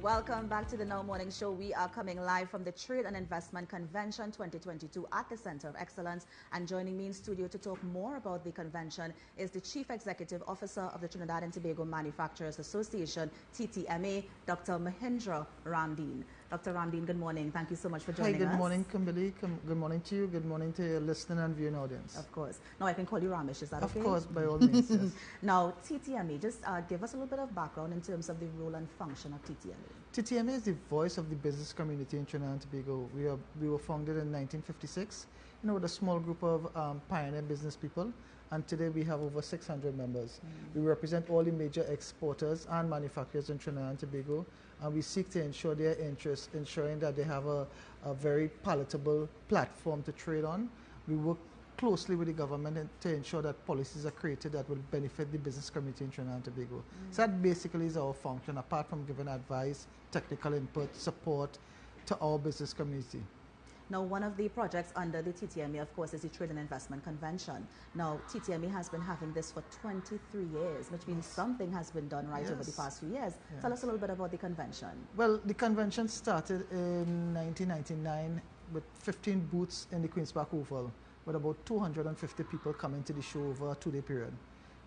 Welcome back to the Now Morning Show. We are coming live from the Trade and Investment Convention 2022 at the Center of Excellence. And joining me in studio to talk more about the convention is the Chief Executive Officer of the Trinidad and Tobago Manufacturers Association, TTMA, Dr. Mahindra Ramdeen. Dr. Ramdeen, good morning. Thank you so much for joining us. Hi, good morning, Kimberly. Good morning to you. Good morning to your listening and viewing audience. Of course. Now, I can call you Ramesh. Is that okay? Of course, by all means, yes. Now, TTMA, just give us a little bit of background in terms of the role and function of TTMA. TTMA is the voice of the business community in Trinidad and Tobago. We were founded in 1956, with a small group of pioneer business people, and today we have over 600 members. We represent all the major exporters and manufacturers in Trinidad and Tobago, and we seek to ensure their interests, ensuring that they have a very palatable platform to trade on. We work closely with the government to ensure that policies are created that will benefit the business community in Trinidad and Tobago. So that basically is our function, apart from giving advice, technical input, support to our business community. Now, one of the projects under the TTMA, of course, is the Trade and Investment Convention. Now, TTMA has been having this for 23 years, which means something has been done right over the past few years. Tell us a little bit about the convention. Well, the convention started in 1999 with 15 booths in the Queen's Park Oval, with about 250 people coming to the show over a 2-day period.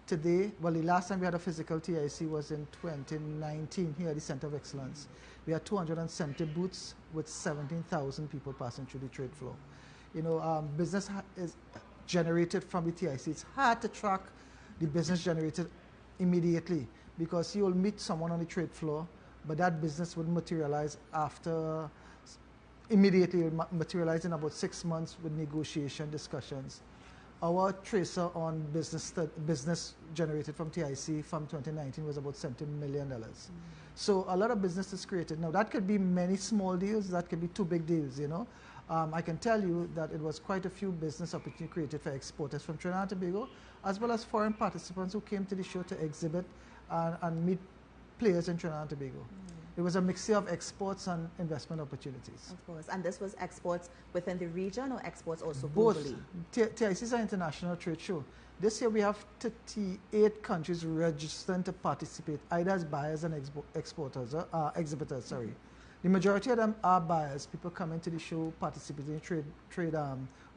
Today, well, the last time we had a physical TIC was in 2019 here at the Center of Excellence. We had 270 booths with 17,000 people passing through the trade floor. Business is generated from the TIC. It's hard to track the business generated immediately because you'll meet someone on the trade floor, but that business would materialize immediately materialize in about 6 months with negotiation discussions. Our tracer on business generated from TIC from 2019 was about $70 million. So a lot of business is created. Now that could be many small deals, that could be 2 big deals, I can tell you that it was quite a few business opportunities created for exporters from Trinidad and Tobago, as well as foreign participants who came to the show to exhibit and meet players in Trinidad and Tobago. It was a mixture of exports and investment opportunities. Of course. And this was exports within the region or exports also globally? Both. TIC is an international trade show. This year we have 38 countries registered to participate, either as buyers and exhibitors. The majority of them are buyers. People coming to the show, participating in trade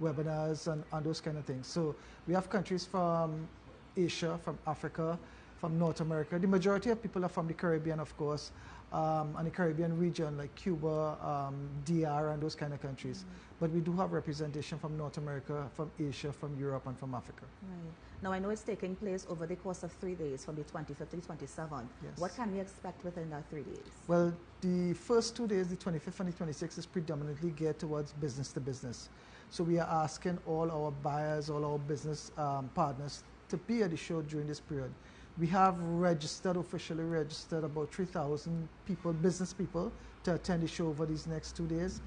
webinars and those kind of things. So we have countries from Asia, from Africa, from North America. The majority of people are from the Caribbean, of course, and the Caribbean region like Cuba, DR, and those kind of countries. But we do have representation from North America, from Asia, from Europe, and from Africa. Right. Now, I know it's taking place over the course of 3 days, from the 25th to the 27th. Yes. What can we expect within that 3 days? Well, the first 2 days, the 25th and the 26th, is predominantly geared towards business to business. So we are asking all our buyers, all our business partners to be at the show during this period. We have officially registered about 3,000 people, business people, to attend the show over these next 2 days.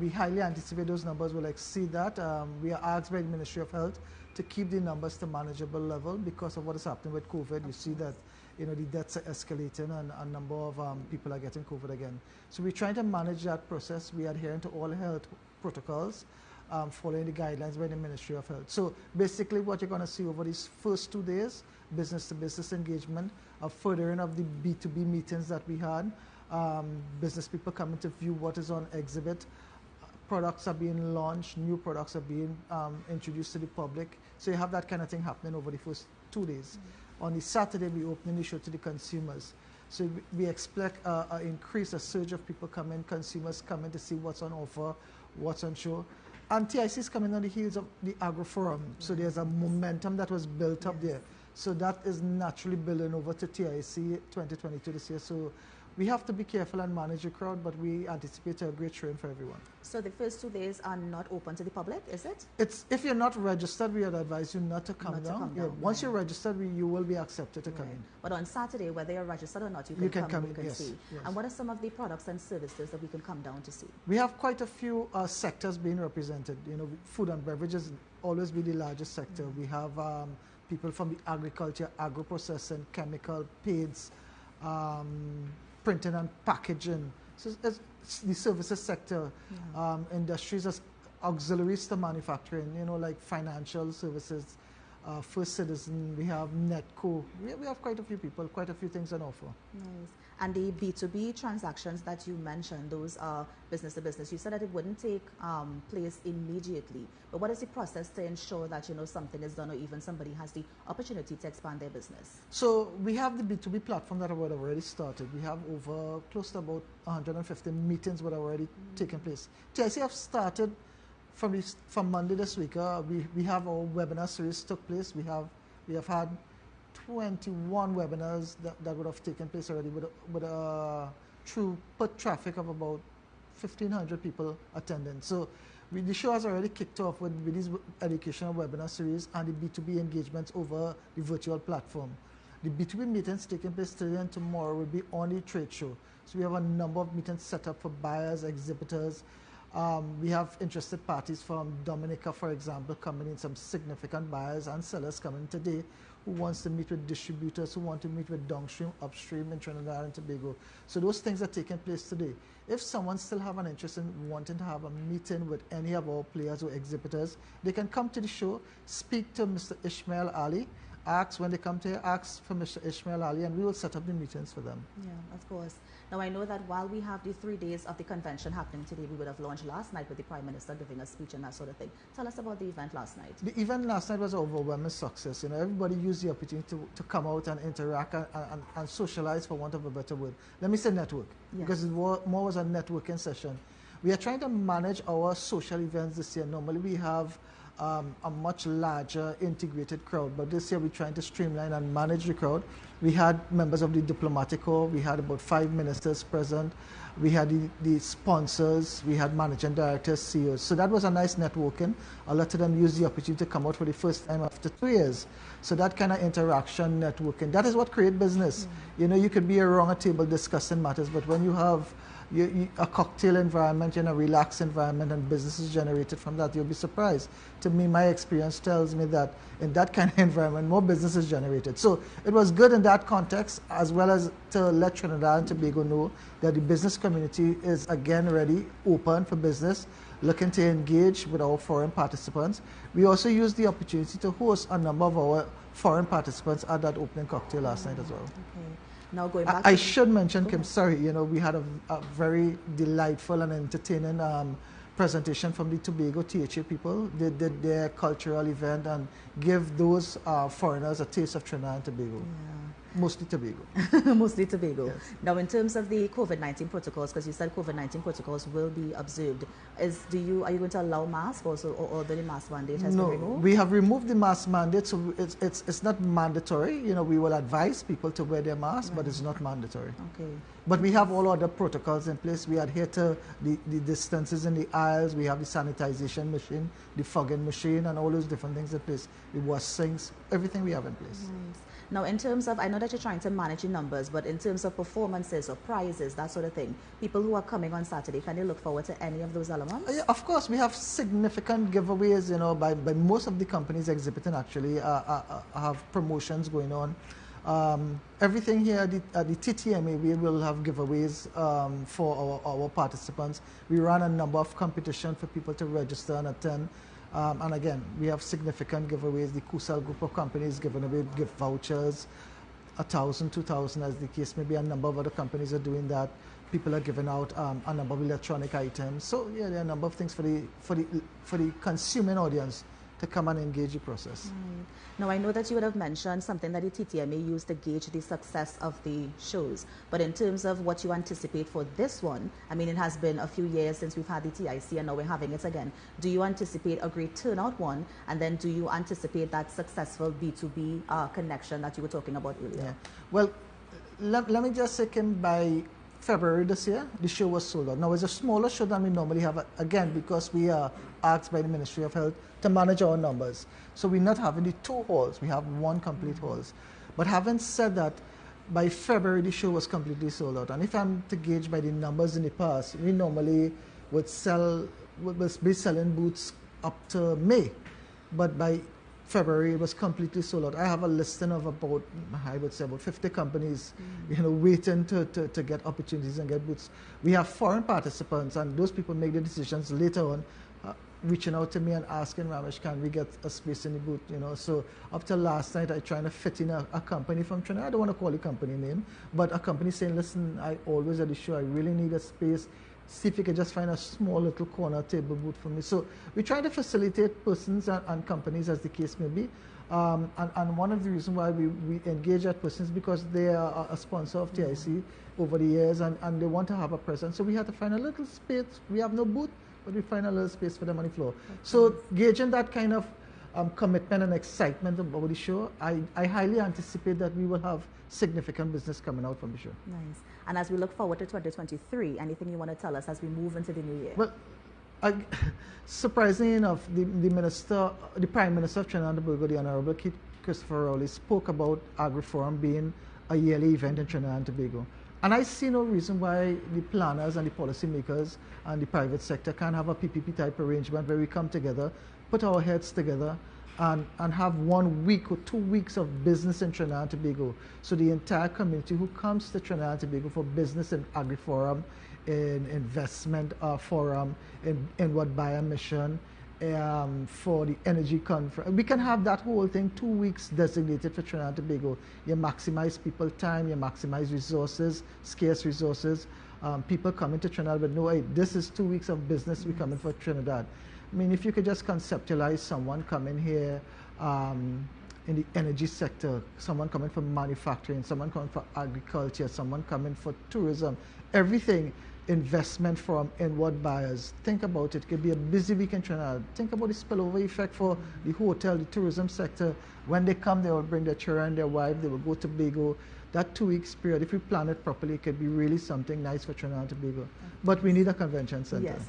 We highly anticipate those numbers will exceed that. We are asked by the Ministry of Health to keep the numbers to manageable level because of what is happening with COVID. You see that the deaths are escalating and a number of people are getting COVID again. So we're trying to manage that process. We are adhering to all health protocols, following the guidelines by the Ministry of Health. So basically what you're going to see over these first 2 days, business to business engagement, a furthering of the B2B meetings that we had, business people coming to view what is on exhibit, products are being launched, new products are being introduced to the public. So you have that kind of thing happening over the first 2 days. On the Saturday, we open the show to the consumers. So we expect a surge of people coming, consumers coming to see what's on offer, what's on show. And TIC is coming on the heels of the Agro Forum. So there's a momentum that was built up there. So that is naturally building over to TIC 2022 this year. So we have to be careful and manage the crowd, but we anticipate a great showing for everyone. So the first 2 days are not open to the public, is it? If you're not registered, we would advise you not to come down. Once you're registered, you will be accepted to come in. But on Saturday, whether you're registered or not, you can come in, see. Yes. And what are some of the products and services that we can come down to see? We have quite a few sectors being represented. Food and beverages always be the largest sector. We have people from the agriculture, agro-processing, chemical, paints, printing and packaging. So it's the services sector, industries as auxiliaries to manufacturing, like financial services, First Citizen, we have Netco. We have quite a few people, quite a few things on offer. Nice. And the B2B transactions that you mentioned, those are business to business. You said that it wouldn't take place immediately. But what is the process to ensure that, something is done or even somebody has the opportunity to expand their business? So we have the B2B platform that have already started. We have over close to about 150 meetings that have already taken place. TIC have started from Monday this week. We have our webinar series took place. We have had 21 webinars that would have taken place already with a throughput traffic of about 1,500 people attending. So the show has already kicked off with these educational webinar series and the B2B engagements over the virtual platform. The B2B meetings taking place today and tomorrow will be on the trade show. So we have a number of meetings set up for buyers, exhibitors. We have interested parties from Dominica, for example, coming in, some significant buyers and sellers coming today who wants to meet with distributors, who want to meet with downstream, upstream in Trinidad and Tobago. So those things are taking place today. If someone still have an interest in wanting to have a meeting with any of our players or exhibitors, they can come to the show, speak to Mr. Ishmael Ali, ask when they come to here, ask for Mr. Ishmael Ali, and we will set up the meetings for them. Yeah, of course. Now, I know that while we have the 3 days of the convention happening today, we would have launched last night with the Prime Minister giving a speech and that sort of thing. Tell us about the event last night. The event last night was an overwhelming success. Everybody used the opportunity to come out and interact and socialize, for want of a better word. Let me say network, because it more was a networking session. We are trying to manage our social events this year. Normally we have a much larger integrated crowd, but this year we're trying to streamline and manage the crowd. We had members of the diplomatic corps, we had about 5 ministers present, we had the sponsors, we had managing directors, CEOs. So that was a nice networking. A lot of them used the opportunity to come out for the first time after 2 years. So that kind of interaction, networking, that is what creates business. You could be around a table discussing matters, but when you have a cocktail environment, a relaxed environment, and business is generated from that, you'll be surprised. To me, my experience tells me that in that kind of environment, more business is generated. So it was good in that context, as well as to let Trinidad and Tobago know that the business community is again ready, open for business, looking to engage with our foreign participants. We also used the opportunity to host a number of our foreign participants at that opening cocktail last night as well. Okay. Now going back I should mention, Kim, sorry, we had a very delightful and entertaining presentation from the Tobago THA people. They did their cultural event and give those foreigners a taste of Trinidad and Tobago. Mostly Tobago. Mostly Tobago. Yes. Now, in terms of the COVID-19 protocols, because you said COVID-19 protocols will be observed, are you going to allow masks also, or the mask mandate has been removed? We have removed the mask mandate, so it's not mandatory. We will advise people to wear their masks, but it's not mandatory. Okay. But we have all other protocols in place. We adhere to the distances in the aisles. We have the sanitization machine, the fogging machine, and all those different things in place. The wash sinks, everything we have in place. Nice. Now, in terms of, I know that you're trying to manage the numbers, but in terms of performances or prizes, that sort of thing, people who are coming on Saturday, can they look forward to any of those elements? Yeah, of course, we have significant giveaways, by most of the companies exhibiting actually have promotions going on. Everything here at the TTMA, we will have giveaways for our participants. We run a number of competitions for people to register and attend. And again, we have significant giveaways. The Kusal group of companies giving away gift vouchers, 1,000, 2,000 as the case may be. A number of other companies are doing that. People are giving out a number of electronic items. So yeah, there are a number of things for the consuming audience to come and engage the process. Right. Now, I know that you would have mentioned something that the TTMA used to gauge the success of the shows. But in terms of what you anticipate for this one, I mean, it has been a few years since we've had the TIC and now we're having it again. Do you anticipate a great turnout one? And then do you anticipate that successful B2B connection that you were talking about earlier? Yeah. Well, let me just say, Kim, by February this year, the show was sold out. Now, it's a smaller show than we normally have, again, because we are asked by the Ministry of Health to manage our numbers. So we're not having the 2 halls, we have 1 complete halls. But having said that, by February, the show was completely sold out. And if I'm to gauge by the numbers in the past, we normally would be selling booths up to May. But by February, it was completely sold out. I have a listing of about, I would say, about 50 companies, waiting to get opportunities and get booths. We have foreign participants, and those people make the decisions later on. reaching out to me and asking Ramesh, can we get a space in the booth, you know. So up till last night, I trying to fit in a company from Trinidad. I don't want to call the company name, but a company saying, listen, I always at the show, I really need a space. See if you can just find a small little corner table booth for me. So we try to facilitate persons and companies as the case may be. And one of the reasons why we engage at persons because they are a sponsor of TIC over the years and they want to have a presence. So we had to find a little space. We have no booth, but we find a little space for them on the floor. Okay. So gauging that kind of commitment and excitement about the show, I highly anticipate that we will have significant business coming out from the show. Nice. And as we look forward to 2023, anything you want to tell us as we move into the new year? Well, surprisingly enough, the Prime Minister of Trinidad and Tobago, the Honorable Christopher Rowley, spoke about AgriForum being a yearly event in Trinidad and Tobago. And I see no reason why the planners and the policymakers and the private sector can't have a PPP type arrangement where we come together, put our heads together, and have 1 week or 2 weeks of business in Trinidad and Tobago. So the entire community who comes to Trinidad and Tobago for business in AgriForum, in investment forum, in what buyer mission, for the energy conference. We can have that whole thing 2 weeks designated for Trinidad and Tobago. You maximize people time, you maximize resources, scarce resources. People coming to Trinidad with no, hey, this is 2 weeks of business we coming for Trinidad. I mean, if you could just conceptualize someone coming here in the energy sector, someone coming from manufacturing, someone coming for agriculture, someone coming for tourism, everything, investment from inward buyers. Think about it. It could be a busy week in Trinidad. Think about the spillover effect for the hotel, the tourism sector. When they come, they will bring their children, their wife, they will go to Tobago. That 2 weeks period, if we plan it properly, it could be really something nice for Trinidad and Tobago. But we need a convention center. Yes.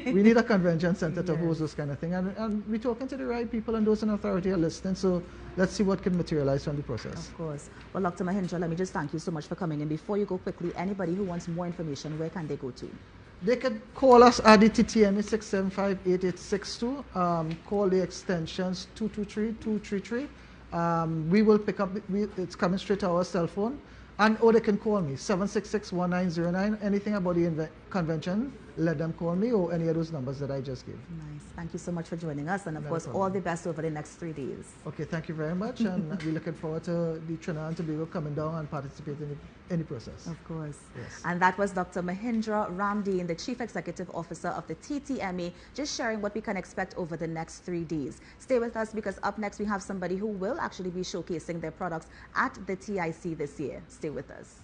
We need a convention center to host this kind of thing. And we're talking to the right people and those in authority are listening. So let's see what can materialize from the process. Of course. Well, Dr. Mahindra, let me just thank you so much for coming in. Before you go quickly, anybody who wants more information, where can they go to? They could call us at the TTMA 675-8862. Call the extensions 223-233. We will pick up, it's coming straight to our cell phone. Or they can call me, 766-1909. Anything about the convention, let them call me or any of those numbers that I just gave. Nice. Thank you so much for joining us. And of course, all the best over the next 3 days. Okay, thank you very much. And we're looking forward to the Trinidad and Tobago coming down and participating in the process. Of course. Yes. And that was Dr. Mahindra Ramdeen, the Chief Executive Officer of the TTMA, just sharing what we can expect over the next 3 days. Stay with us because up next we have somebody who will actually be showcasing their products at the TIC this year. Stay with us.